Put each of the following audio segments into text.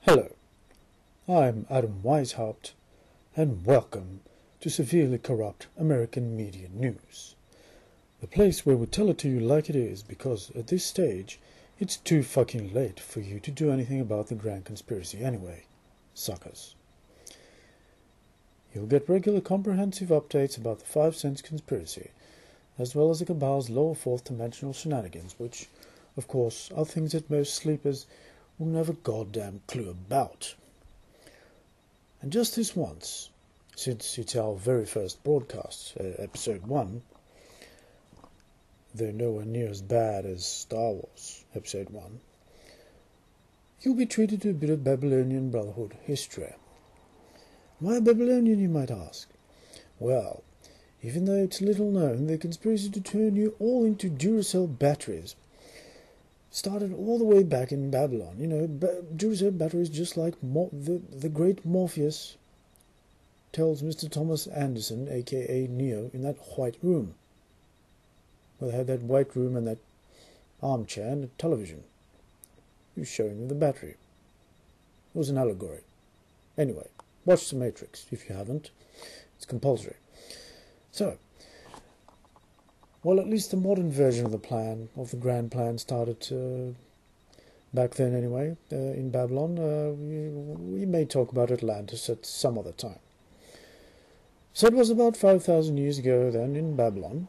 Hello, I'm Adam Weishaupt, and welcome to Severely Corrupt American Media News, the place where we tell it to you like it is, because at this stage, it's too fucking late for you to do anything about the Grand Conspiracy anyway, suckers. You'll get regular comprehensive updates about the 5 Cents Conspiracy, as well as the Cabal's lower fourth dimensional shenanigans, which, of course, are things that most sleepers will never goddamn clue about. And just this once, since it's our very first broadcast, episode 1, though nowhere near as bad as Star Wars, episode 1, you'll be treated to a bit of Babylonian Brotherhood history. Why Babylonian, you might ask? Well, even though it's little known, the conspiracy to turn you all into Duracell batteries started all the way back in Babylon. You know, Duracell batteries, just like the great Morpheus tells Mr. Thomas Anderson, a.k.a. Neo, in that white room. Well, they had that white room and that armchair and a television. He was showing them the battery. It was an allegory. Anyway, watch The Matrix if you haven't. It's compulsory. So, well, at least the modern version of the plan, of the grand plan, started back then anyway, in Babylon. We may talk about Atlantis at some other time. So it was about 5,000 years ago then in Babylon,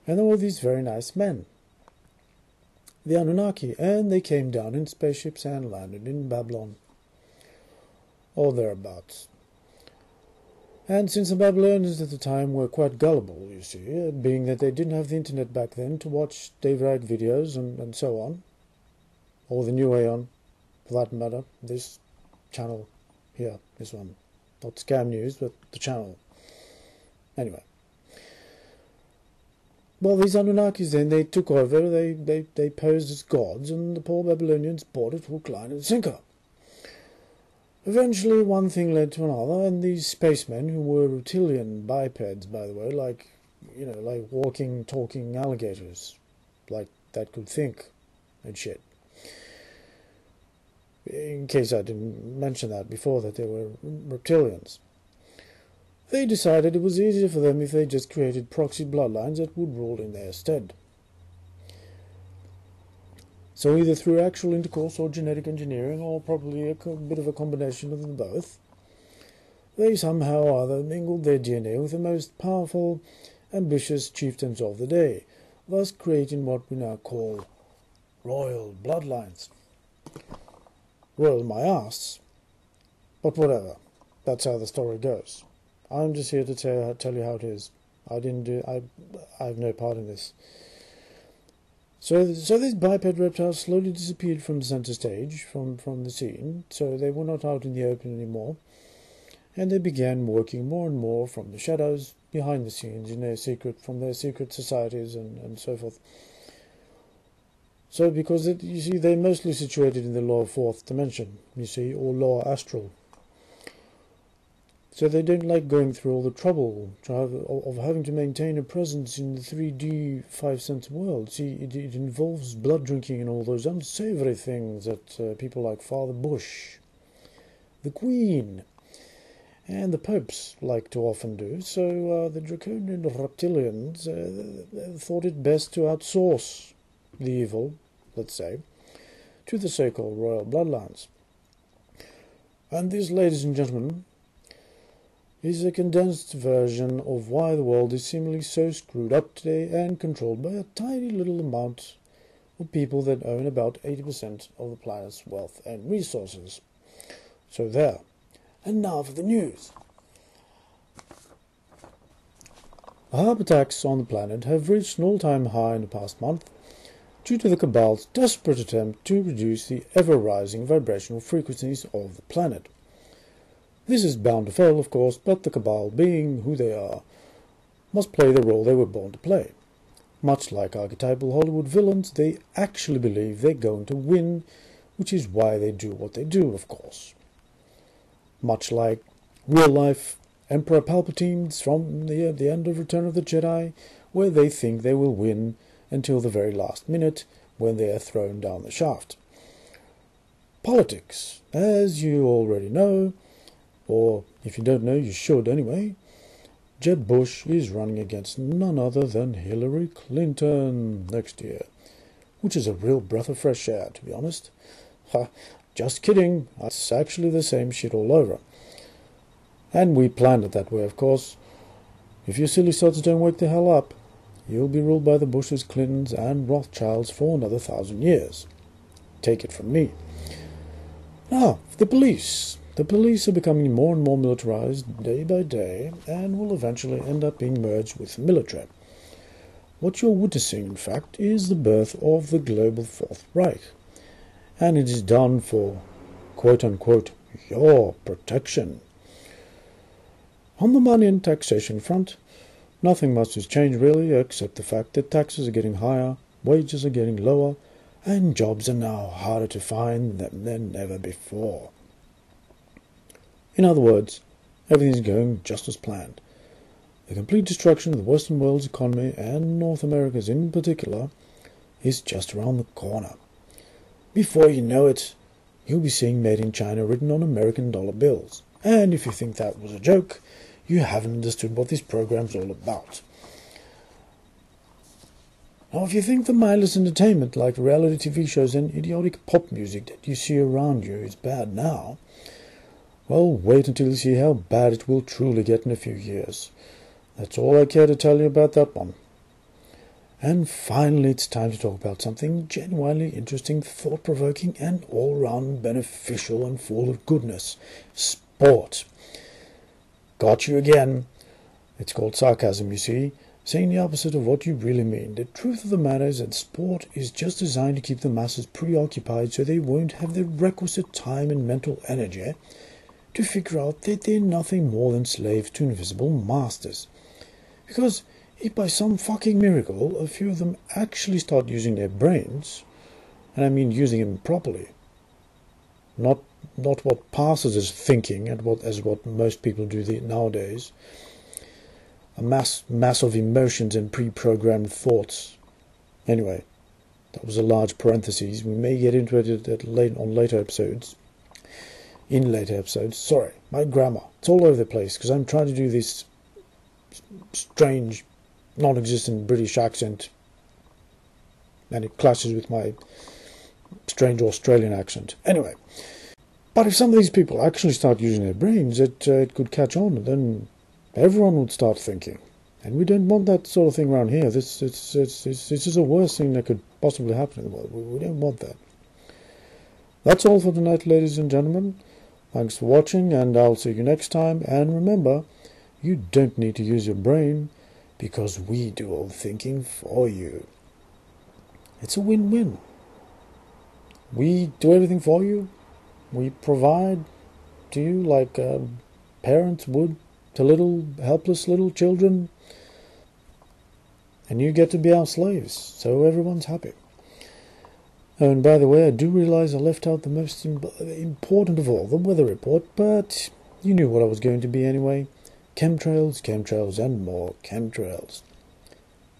and there were these very nice men, the Anunnaki, and they came down in spaceships and landed in Babylon, or thereabouts. And since the Babylonians at the time were quite gullible, you see, being that they didn't have the internet back then to watch Dave Rag videos and so on, or the New Aeon, for that matter, this channel here, this one, not S.C.A.M News, but the channel. Anyway. Well, these Anunnakis then, they took over, they posed as gods, and the poor Babylonians bought it hook, line and sinker. Eventually, one thing led to another, and these spacemen, who were reptilian bipeds, by the way, like, you know, like walking, talking alligators, like that could think and shit. In case I didn't mention that before, that they were reptilians. They decided it was easier for them if they just created proxy bloodlines that would rule in their stead. So either through actual intercourse or genetic engineering, or probably a bit of a combination of them both, they somehow or other mingled their DNA with the most powerful, ambitious chieftains of the day, thus creating what we now call royal bloodlines. Royal my ass, but whatever, that's how the story goes. I'm just here to tell you how it is. I have no part in this. So these biped reptiles slowly disappeared from the center stage, from the scene, so they were not out in the open anymore, and they began working more and more from the shadows, behind the scenes, from their secret societies and so forth. So because, you see, they're mostly situated in the lower fourth dimension, you see, or lower astral. So they don't like going through all the trouble of having to maintain a presence in the 3D 5 Cents world. See, it involves blood drinking and all those unsavory things that people like Father Bush, the Queen, and the popes like to often do. So the draconian reptilians thought it best to outsource the evil, let's say, to the so-called royal bloodlines. And this, ladies and gentlemen, is a condensed version of why the world is seemingly so screwed up today and controlled by a tiny little amount of people that own about 80% of the planet's wealth and resources. So there. And now for the news. The harp attacks on the planet have reached an all-time high in the past month due to the Cabal's desperate attempt to reduce the ever-rising vibrational frequencies of the planet. This is bound to fail, of course, but the Cabal, being who they are, must play the role they were born to play. Much like archetypal Hollywood villains, they actually believe they're going to win, which is why they do what they do, of course. Much like real-life Emperor Palpatines from the end of Return of the Jedi, where they think they will win until the very last minute, when they are thrown down the shaft. Politics. As you already know, or if you don't know, you should anyway, Jeb Bush is running against none other than Hillary Clinton next year, which is a real breath of fresh air, to be honest. Ha, just kidding, it's actually the same shit all over. And we planned it that way, of course. If you silly sods don't wake the hell up, you'll be ruled by the Bushes, Clintons, and Rothschilds for another 1,000 years. Take it from me. Now, the police. The police are becoming more and more militarized day by day and will eventually end up being merged with the military. What you're witnessing, in fact, is the birth of the global Fourth Reich. And it is done for, quote-unquote, your protection. On the money and taxation front, nothing much has changed really, except the fact that taxes are getting higher, wages are getting lower, and jobs are now harder to find than ever before. In other words, everything's going just as planned. The complete destruction of the Western world's economy, and North America's in particular, is just around the corner. Before you know it, you'll be seeing Made in China written on American dollar bills. And if you think that was a joke, you haven't understood what this program's all about. Now, if you think the mindless entertainment like reality TV shows and idiotic pop music that you see around you is bad now, well, wait until you see how bad it will truly get in a few years. That's all I care to tell you about that one. And finally, it's time to talk about something genuinely interesting, thought-provoking, and all-round beneficial and full of goodness. Sport. Got you again. It's called sarcasm, you see, saying the opposite of what you really mean. The truth of the matter is that sport is just designed to keep the masses preoccupied so they won't have the requisite time and mental energy to figure out that they're nothing more than slaves to invisible masters. Because if by some fucking miracle a few of them actually start using their brains, and I mean using them properly, not what passes as thinking and what most people do nowadays, a mass of emotions and pre-programmed thoughts. Anyway, that was a large parenthesis. We may get into it on later episodes. In later episodes. Sorry, my grammar. It's all over the place because I'm trying to do this strange, non-existent British accent, and it clashes with my strange Australian accent. Anyway, but if some of these people actually start using their brains, it could catch on, and then everyone would start thinking. And we don't want that sort of thing around here. This is the worst thing that could possibly happen in the world. We don't want that. That's all for tonight, ladies and gentlemen. Thanks for watching, and I'll see you next time. And remember, you don't need to use your brain, because we do all the thinking for you. It's a win-win. We do everything for you. We provide to you like parents would to little helpless little children. And you get to be our slaves, so everyone's happy. Oh, and by the way, I do realize I left out the most important of all, the weather report, but you knew what I was going to be anyway. Chemtrails, chemtrails, and more chemtrails.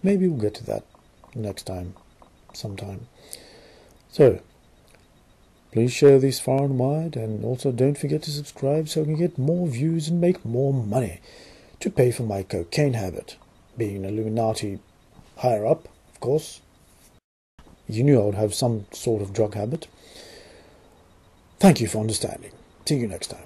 Maybe we'll get to that next time, sometime. So, please share this far and wide, and also don't forget to subscribe so I can get more views and make more money to pay for my cocaine habit. Being an Illuminati higher up, of course. You knew I would have some sort of drug habit. Thank you for understanding. See you next time.